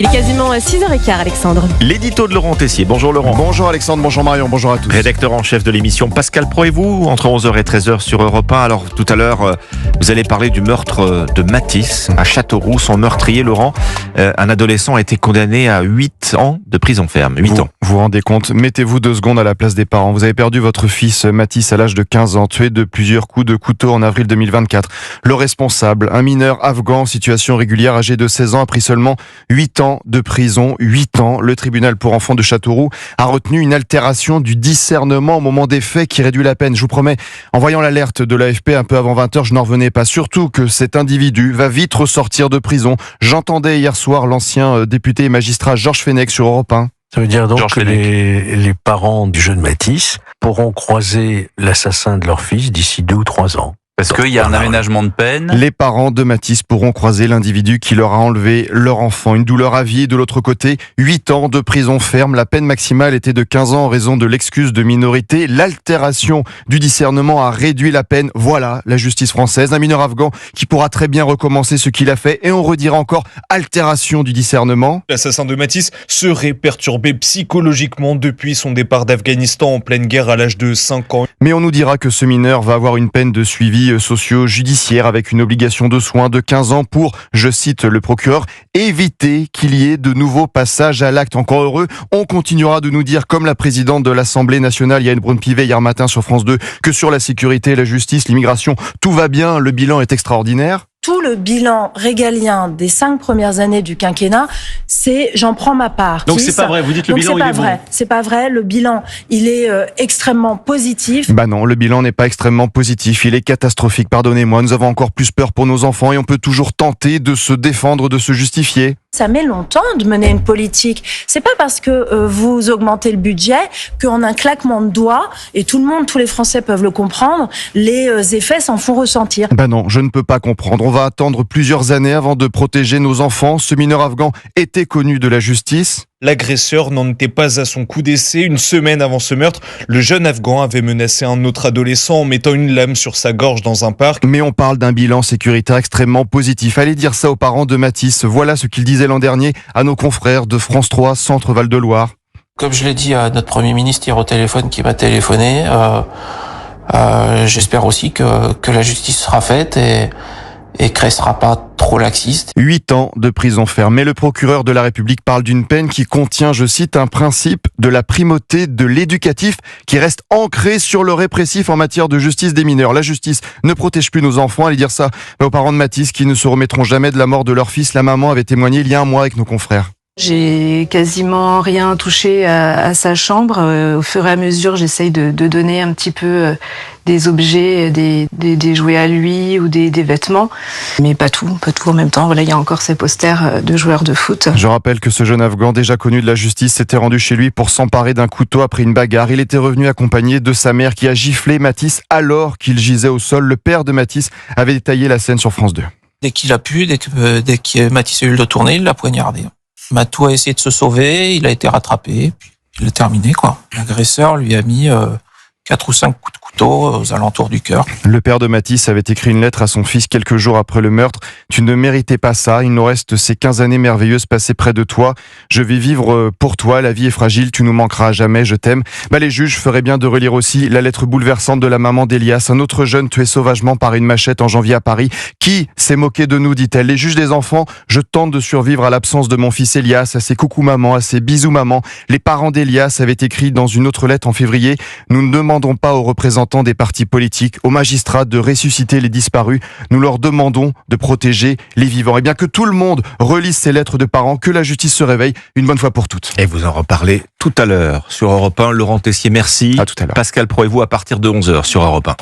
Il est quasiment 6h15, Alexandre. L'édito de Laurent Tessier. Bonjour Laurent. Bonjour Alexandre, bonjour Marion, bonjour à tous. Rédacteur en chef de l'émission Pascal Pro et vous, entre 11h et 13h sur Europe 1. Alors tout à l'heure, vous allez parler du meurtre de Mathis à Châteauroux. Son meurtrier, Laurent, un adolescent a été condamné à 8 ans de prison ferme. 8 ans. Vous vous rendez compte, mettez-vous 2 secondes à la place des parents. Vous avez perdu votre fils Mathis à l'âge de 15 ans, tué de plusieurs coups de couteau en avril 2024. Le responsable, un mineur afghan en situation régulière âgé de 16 ans, a pris seulement 8 ans de prison. 8 ans. Le tribunal pour enfants de Châteauroux a retenu une altération du discernement au moment des faits qui réduit la peine. Je vous promets, en voyant l'alerte de l'AFP un peu avant 20h, je n'en revenais pas. Surtout que cet individu va vite ressortir de prison. J'entendais hier soir l'ancien député et magistrat Georges Fenech sur Europe 1. Ça veut dire donc que les parents du jeune Mathis pourront croiser l'assassin de leur fils d'ici 2 ou 3 ans. Parce qu'il y a un aménagement de peine. Les parents de Mathis pourront croiser l'individu qui leur a enlevé leur enfant. Une douleur à vie. De l'autre côté, 8 ans de prison ferme. La peine maximale était de 15 ans en raison de l'excuse de minorité. L'altération du discernement a réduit la peine. Voilà la justice française. Un mineur afghan qui pourra très bien recommencer ce qu'il a fait. Et on redira encore altération du discernement. L'assassin de Mathis serait perturbé psychologiquement depuis son départ d'Afghanistan en pleine guerre à l'âge de 5 ans. Mais on nous dira que ce mineur va avoir une peine de suivi socio-judiciaire avec une obligation de soins de 15 ans pour, je cite le procureur, éviter qu'il y ait de nouveaux passages à l'acte. Encore heureux, on continuera de nous dire, comme la présidente de l'Assemblée nationale, Yael Braun-Pivet, hier matin sur France 2, que sur la sécurité, la justice, l'immigration, tout va bien, le bilan est extraordinaire. Tout le bilan régalien des 5 premières années du quinquennat, c'est j'en prends ma part. Donc c'est pas vrai, vous dites le bilan il est bon. C'est pas vrai, le bilan il est extrêmement positif. Bah non, le bilan n'est pas extrêmement positif, il est catastrophique, pardonnez-moi, nous avons encore plus peur pour nos enfants et on peut toujours tenter de se défendre, de se justifier. Ça met longtemps de mener une politique. C'est pas parce que vous augmentez le budget qu'en un claquement de doigts, et tout le monde, tous les Français peuvent le comprendre, les effets s'en font ressentir. Bah non, je ne peux pas comprendre. On va attendre plusieurs années avant de protéger nos enfants. Ce mineur afghan était connu de la justice. L'agresseur n'en était pas à son coup d'essai. Une semaine avant ce meurtre, le jeune Afghan avait menacé un autre adolescent en mettant une lame sur sa gorge dans un parc. Mais on parle d'un bilan sécuritaire extrêmement positif. Allez dire ça aux parents de Mathis. Voilà ce qu'il disait l'an dernier à nos confrères de France 3, Centre Val-de-Loire. Comme je l'ai dit à notre Premier ministre hier au téléphone qui m'a téléphoné, j'espère aussi que la justice sera faite et qu'elle ne sera pas trop laxiste. 8 ans de prison ferme. Mais le procureur de la République parle d'une peine qui contient, je cite, un principe de la primauté de l'éducatif qui reste ancré sur le répressif en matière de justice des mineurs. La justice ne protège plus nos enfants. Allez dire ça aux parents de Mathis qui ne se remettront jamais de la mort de leur fils. La maman avait témoigné il y a un mois avec nos confrères. J'ai quasiment rien touché à sa chambre. Au fur et à mesure, j'essaye de donner un petit peu des objets, des jouets à lui ou des vêtements. Mais pas tout en même temps. Voilà, il y a encore ces posters de joueurs de foot. Je rappelle que ce jeune Afghan, déjà connu de la justice, s'était rendu chez lui pour s'emparer d'un couteau après une bagarre. Il était revenu accompagné de sa mère qui a giflé Mathis alors qu'il gisait au sol. Le père de Mathis avait détaillé la scène sur France 2. Dès qu'il a pu, dès que Mathis a eu le dos tourné, il l'a poignardé. Matou a essayé de se sauver, il a été rattrapé, puis il a terminé, quoi. L'agresseur lui a mis 4 ou 5 coups de couteau aux alentours du cœur. Le père de Mathis avait écrit une lettre à son fils quelques jours après le meurtre. « Tu ne méritais pas ça, il nous reste ces 15 années merveilleuses passées près de toi. Je vais vivre pour toi, la vie est fragile, tu nous manqueras à jamais, je t'aime. » Les juges feraient bien de relire aussi la lettre bouleversante de la maman d'Elias, un autre jeune tué sauvagement par une machette en janvier à Paris. « Qui s'est moqué de nous, dit-elle. Les juges des enfants, je tente de survivre à l'absence de mon fils Elias, à ses coucou maman, à ses bisous maman. » Les parents d'Elias avaient écrit dans une autre lettre en février « Nous ne demandons pas aux représentants des partis politiques, aux magistrats de ressusciter les disparus. Nous leur demandons de protéger les vivants. » Et bien que tout le monde relise ces lettres de parents, que la justice se réveille une bonne fois pour toutes. Et vous en reparlez tout à l'heure sur Europe 1. Laurent Tessier, merci. À tout à l'heure. Pascal Pro et vous à partir de 11h sur Europe 1.